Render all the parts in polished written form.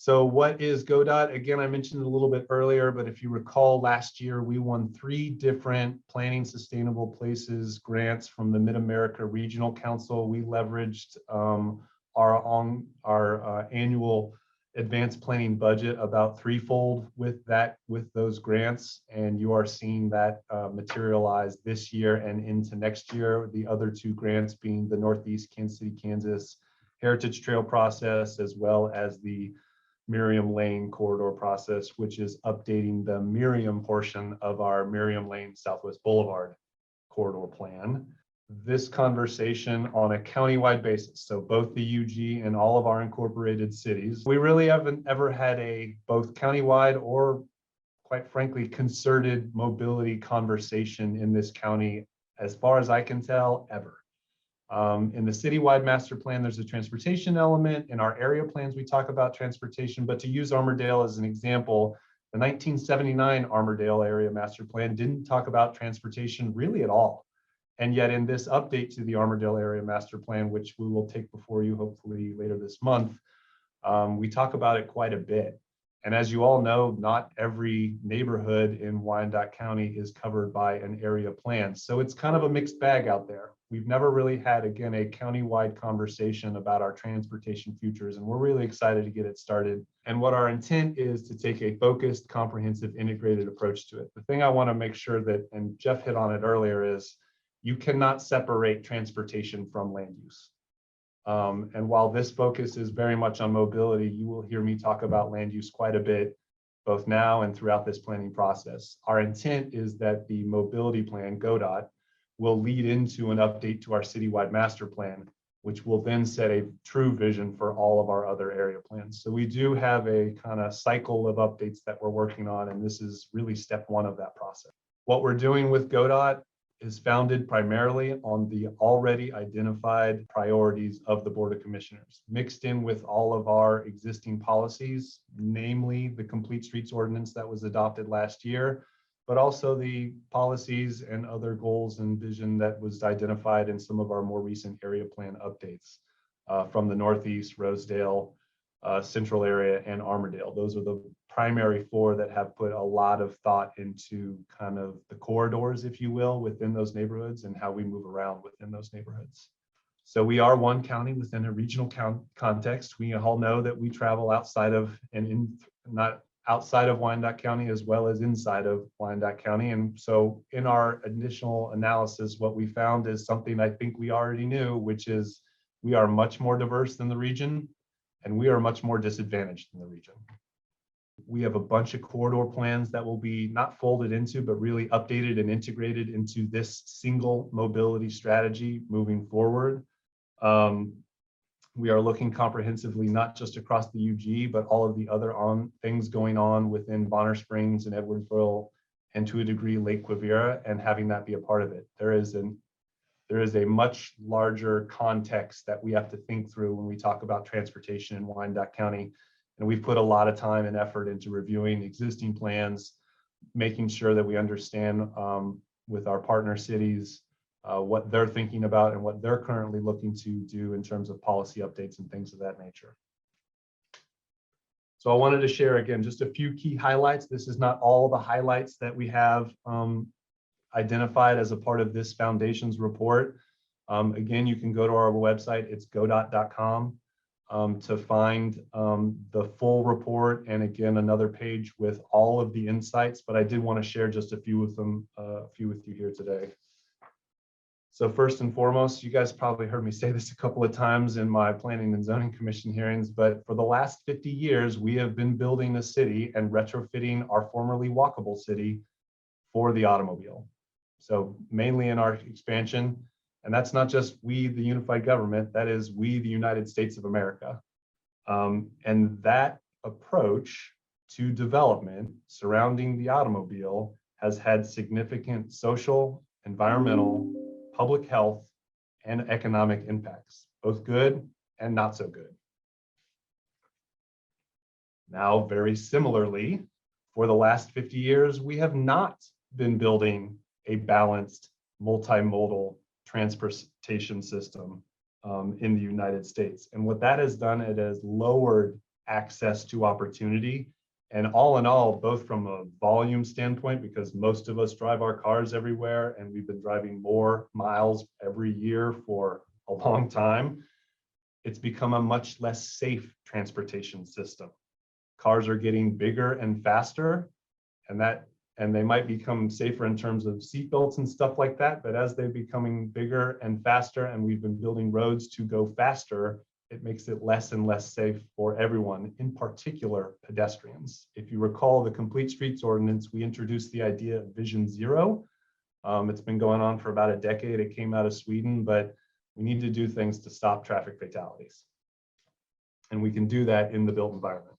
So what is goDotte? Again, I mentioned it a little bit earlier, but if you recall last year, we won 3 different Planning Sustainable Places grants from the Mid-America Regional Council. We leveraged our annual advanced planning budget about threefold with those grants, and you are seeing that materialize this year and into next year. The other 2 grants being the Northeast Kansas City, Kansas Heritage Trail process, as well as the Miriam Lane corridor process, which is updating the Miriam portion of our Miriam Lane Southwest Boulevard corridor plan. This conversation on a countywide basis, so both the UG and all of our incorporated cities, we really haven't ever had a both countywide or, quite frankly, concerted mobility conversation in this county, as far as I can tell, ever. In the citywide master plan, there's a transportation element. In our area plans, we talk about transportation, but to use Armourdale as an example, the 1979 Armourdale area master plan didn't talk about transportation really at all. And yet in this update to the Armourdale area master plan, which we will take before you hopefully later this month, we talk about it quite a bit. And as you all know, not every neighborhood in Wyandotte County is covered by an area plan. So it's kind of a mixed bag out there. We've never really had, again, a countywide conversation about our transportation futures, and we're really excited to get it started. And what our intent is to take a focused, comprehensive, integrated approach to it. The thing I want to make sure that, and Jeff hit on it earlier, is you cannot separate transportation from land use. And while this focus is very much on mobility, you will hear me talk about land use quite a bit, both now and throughout this planning process. Our intent is that the mobility plan, goDotte, will lead into an update to our citywide master plan, which will then set a true vision for all of our other area plans. So we do have a kind of cycle of updates that we're working on, and this is really step 1 of that process. What we're doing with goDotte is founded primarily on the already identified priorities of the Board of Commissioners, mixed in with all of our existing policies, namely the Complete Streets Ordinance that was adopted last year, but also the policies and other goals and vision that was identified in some of our more recent area plan updates from the Northeast, Rosedale, Central area, and Armourdale. Those are the primary 4 that have put a lot of thought into kind of the corridors, if you will, within those neighborhoods and how we move around within those neighborhoods. So we are one county within a regional context. We all know that we travel outside of not outside of Wyandotte County as well as inside of Wyandotte County. And so in our initial analysis, what we found is something I think we already knew, which is we are much more diverse than the region, and we are much more disadvantaged than the region. We have a bunch of corridor plans that will be not folded into, but really updated and integrated into this single mobility strategy moving forward. We are looking comprehensively, not just across the UG, but all of the other things going on within Bonner Springs and Edwardsville, and to a degree, Lake Quivira, and having that be a part of it. There is a much larger context that we have to think through when we talk about transportation in Wyandotte County. And we've put a lot of time and effort into reviewing existing plans, making sure that we understand with our partner cities what they're thinking about and what they're currently looking to do in terms of policy updates and things of that nature. So I wanted to share, again, just a few key highlights. This is not all the highlights that we have identified as a part of this foundation's report. Again, you can go to our website, it's goDotte.com, to find the full report, and again, another page with all of the insights, but I did want to share just a few with you here today. So first and foremost, you guys probably heard me say this a couple of times in my Planning and Zoning Commission hearings, but for the last 50 years, we have been building a city and retrofitting our formerly walkable city for the automobile. So mainly in our expansion, and that's not just we, the unified government, that is we, the United States of America. And that approach to development surrounding the automobile has had significant social, environmental, public health, and economic impacts, both good and not so good. Now, very similarly, for the last 50 years, we have not been building a balanced multimodal transportation system in the United States. And what that has done, it has lowered access to opportunity. And all in all, both from a volume standpoint, because most of us drive our cars everywhere and we've been driving more miles every year for a long time, it's become a much less safe transportation system. Cars are getting bigger and faster, and they might become safer in terms of seatbelts and stuff like that. But as they're becoming bigger and faster, and we've been building roads to go faster, it makes it less and less safe for everyone, in particular pedestrians. If you recall the Complete Streets Ordinance, we introduced the idea of Vision Zero. It's been going on for about a decade. It came out of Sweden, but we need to do things to stop traffic fatalities. And we can do that in the built environment.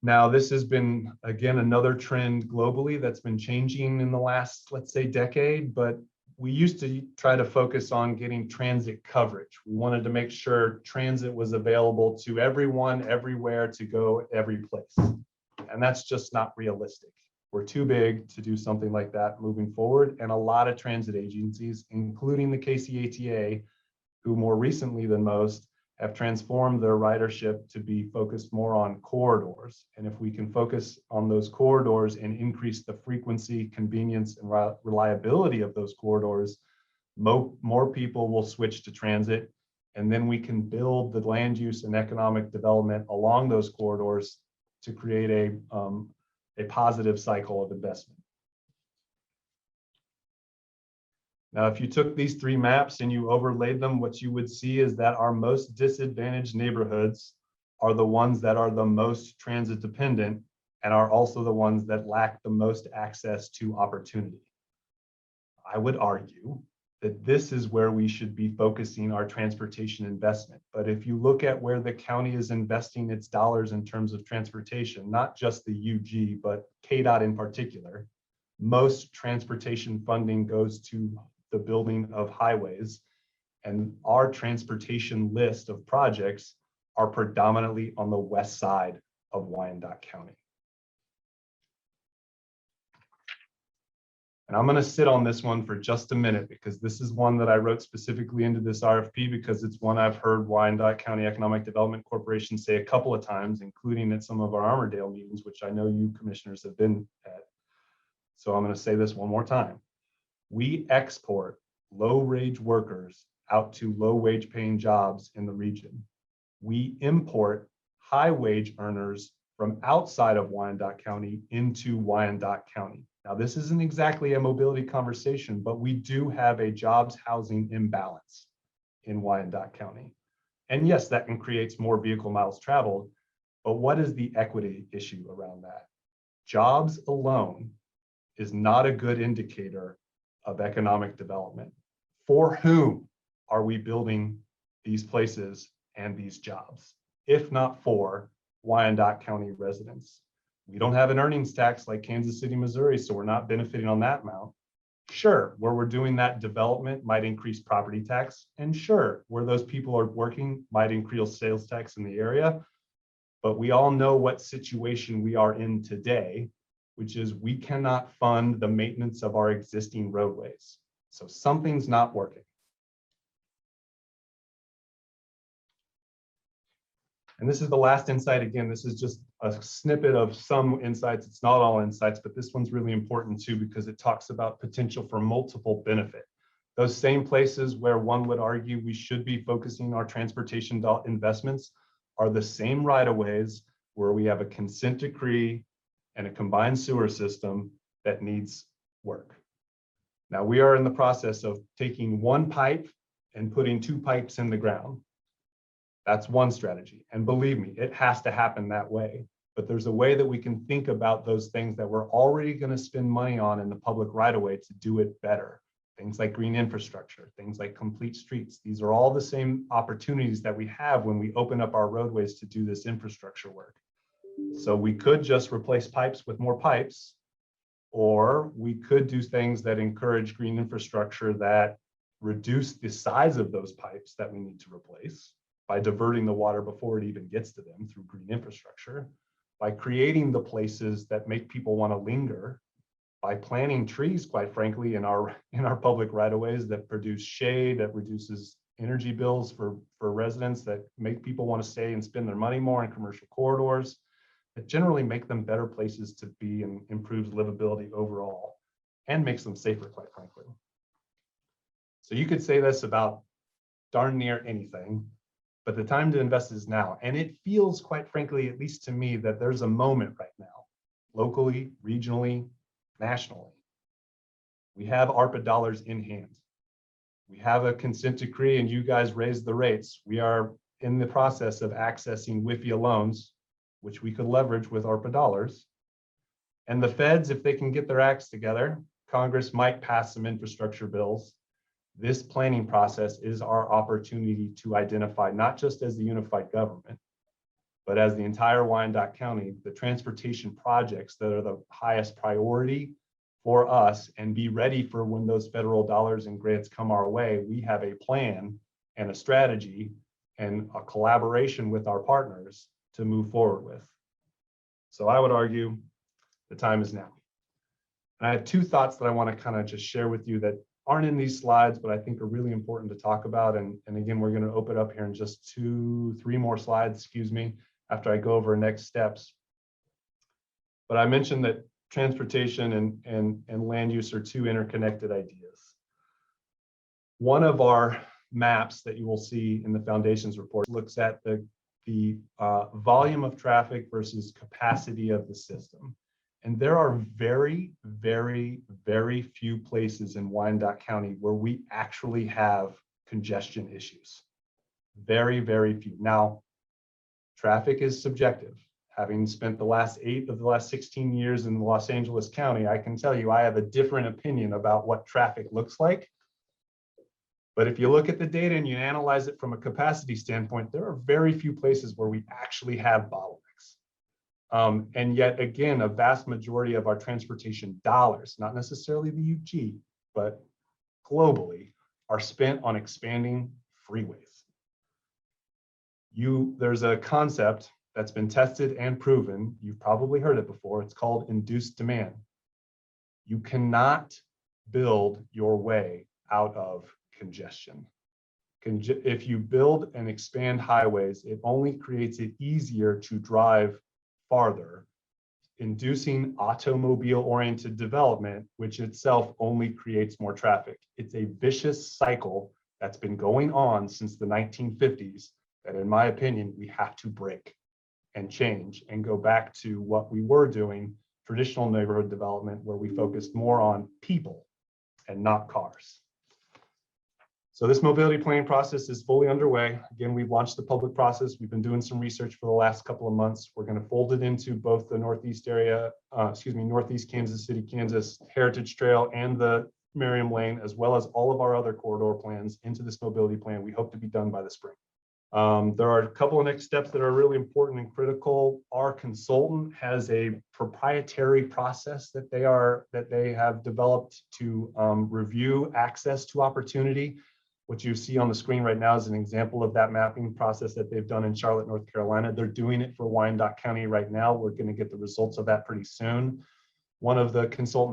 Now, this has been, again, another trend globally that's been changing in the last, let's say, decade, but we used to try to focus on getting transit coverage. We wanted to make sure transit was available to everyone, everywhere, to go every place. And that's just not realistic. We're too big to do something like that moving forward. And a lot of transit agencies, including the KCATA, who more recently than most have transformed their ridership to be focused more on corridors. And if we can focus on those corridors and increase the frequency, convenience, and reliability of those corridors, more people will switch to transit. And then we can build the land use and economic development along those corridors to create a positive cycle of investment. Now, if you took these three maps and you overlaid them, what you would see is that our most disadvantaged neighborhoods are the ones that are the most transit dependent and are also the ones that lack the most access to opportunity. I would argue that this is where we should be focusing our transportation investment. But if you look at where the county is investing its dollars in terms of transportation, not just the UG, but KDOT in particular, most transportation funding goes to the building of highways, and our transportation list of projects are predominantly on the west side of Wyandotte County. And I'm going to sit on this one for just a minute, because this is one that I wrote specifically into this RFP, because it's one I've heard Wyandotte County Economic Development Corporation say a couple of times, including at some of our Armourdale meetings, which I know you commissioners have been at. So I'm going to say this one more time. We export low-wage workers out to low-wage paying jobs in the region. We import high-wage earners from outside of Wyandotte County into Wyandotte County. Now, this isn't exactly a mobility conversation, but we do have a jobs housing imbalance in Wyandotte County. And yes, that can create more vehicle miles traveled, but what is the equity issue around that? Jobs alone is not a good indicator of economic development. For whom are we building these places and these jobs, if not for Wyandotte County residents? We don't have an earnings tax like Kansas City, Missouri, so we're not benefiting on that amount. Sure, where we're doing that development might increase property tax, and sure, where those people are working might increase sales tax in the area. But we all know what situation we are in today, which is we cannot fund the maintenance of our existing roadways. So something's not working. And this is the last insight. Again, this is just a snippet of some insights. It's not all insights, but this one's really important too, because it talks about potential for multiple benefit. Those same places where one would argue we should be focusing our transportation investments are the same right-of-ways where we have a consent decree and a combined sewer system that needs work. Now, we are in the process of taking one pipe and putting two pipes in the ground. That's one strategy. And believe me, it has to happen that way. But there's a way that we can think about those things that we're already going to spend money on in the public right-of-way to do it better. Things like green infrastructure, things like complete streets. These are all the same opportunities that we have when we open up our roadways to do this infrastructure work. So we could just replace pipes with more pipes, or we could do things that encourage green infrastructure that reduce the size of those pipes that we need to replace by diverting the water before it even gets to them through green infrastructure, by creating the places that make people want to linger, by planting trees, quite frankly, in our public right-of-ways that produce shade, that reduces energy bills for residents, that make people want to stay and spend their money more in commercial corridors, that generally make them better places to be and improves livability overall and makes them safer, quite frankly. So you could say this about darn near anything, but the time to invest is now. And it feels, quite frankly, at least to me, that there's a moment right now, locally, regionally, nationally. We have ARPA dollars in hand. We have a consent decree and you guys raised the rates. We are in the process of accessing WIFIA loans, which we could leverage with ARPA dollars. And the feds, if they can get their acts together, Congress might pass some infrastructure bills. This planning process is our opportunity to identify, not just as the unified government, but as the entire Wyandotte County, the transportation projects that are the highest priority for us, and be ready for when those federal dollars and grants come our way. We have a plan and a strategy and a collaboration with our partners to move forward with. So I would argue the time is now. And I have two thoughts that I want to kind of just share with you that aren't in these slides, but I think are really important to talk about. And again, we're going to open up here in just 2-3 more slides, excuse me, after I go over next steps. But I mentioned that transportation and land use are two interconnected ideas. One of our maps that you will see in the Foundations report looks at the volume of traffic versus capacity of the system. And there are very, very, very few places in Wyandotte County where we actually have congestion issues. Very, very few. Now, traffic is subjective. Having spent the last 8 of the last 16 years in Los Angeles County, I can tell you I have a different opinion about what traffic looks like. But if you look at the data and you analyze it from a capacity standpoint, there are very few places where we actually have bottlenecks. And yet again, a vast majority of our transportation dollars, not necessarily the UG, but globally, are spent on expanding freeways. There's a concept that's been tested and proven. You've probably heard it before. It's called induced demand. You cannot build your way out of congestion. If you build and expand highways, it only creates it easier to drive farther, inducing automobile-oriented development, which itself only creates more traffic. It's a vicious cycle that's been going on since the 1950s that, in my opinion, we have to break and change and go back to what we were doing, traditional neighborhood development, where we focused more on people and not cars. So this mobility planning process is fully underway. Again, we've launched the public process. We've been doing some research for the last couple of months. We're going to fold it into both the Northeast area, Northeast Kansas City, Kansas Heritage Trail and the Merriam Lane, as well as all of our other corridor plans into this mobility plan. We hope to be done by the spring. There are a couple of next steps that are really important and critical. Our consultant has a proprietary process that they have developed to review access to opportunity. What you see on the screen right now is an example of that mapping process that they've done in Charlotte, North Carolina. They're doing it for Wyandotte County right now. We're going to get the results of that pretty soon. One of the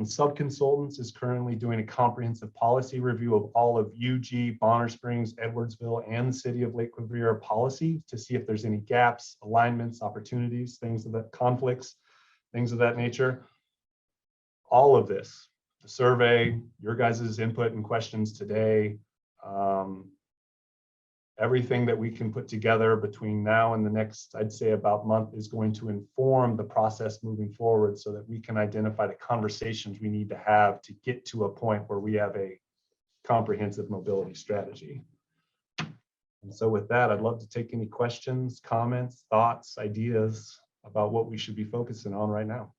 sub-consultants is currently doing a comprehensive policy review of all of UG, Bonner Springs, Edwardsville, and the city of Lake Quivira policy to see if there's any gaps, alignments, opportunities, conflicts, things of that nature. All of this, the survey, your guys' input and questions today, everything that we can put together between now and the next, I'd say about month, is going to inform the process moving forward so that we can identify the conversations we need to have to get to a point where we have a comprehensive mobility strategy. And so with that, I'd love to take any questions, comments, thoughts, ideas about what we should be focusing on right now.